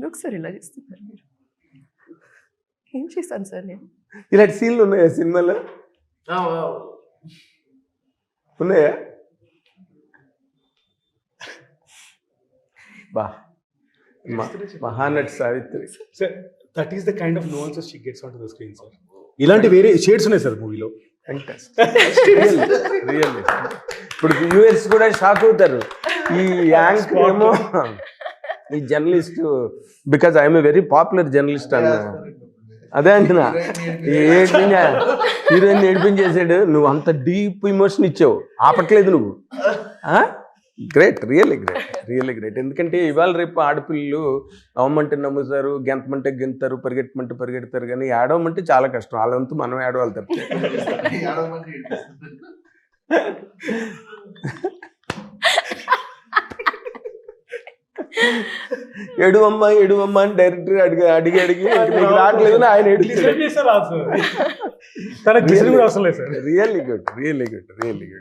ఒకసారి ఇలా చేస్తున్నారు మీరు. ఏం చేశాను సార్ నేను? ఇలాంటి సీన్లు ఉన్నాయా సినిమాలో? ఉన్నాయా? బా Mahanati Savitri. Sir that is the kind of nuances she gets onto the screen, sir. ఇలాంటి వేరే షేడ్స్ ఉన్నాయి సార్ మూవీలో. రియల్లీ ఇప్పుడు వ్యూవర్స్ కూడా షాక్ అవుతారు. ఈ యాంక్ ఏమో ఈ journalist, because I'm a very popular journalist అన్న. అదే అంటున్నా, హీరోయిన్ ఏడిపించేసాడు. నువ్వు అంత డీప్ ఇమోషన్ ఇచ్చావు, ఆపట్లేదు నువ్వు. Great, really great, really great. ఎందుకంటే ఇవాళ రేపు ఆడపిల్లలు నవ్వమంటే నమ్ముతారు, గెంతమంటే గెంతారు, పరిగెట్టమంటే పరిగెడతారు, కానీ ఏడవమంటే చాలా కష్టం. వాళ్ళంతా మనం ఏడవాలి తప్పితే. ఎడువమ్మా ఎడువమ్మా అని డైరెక్టర్ అడిగి నీకు రావట్లేదు ఆయన really good, really good, really good.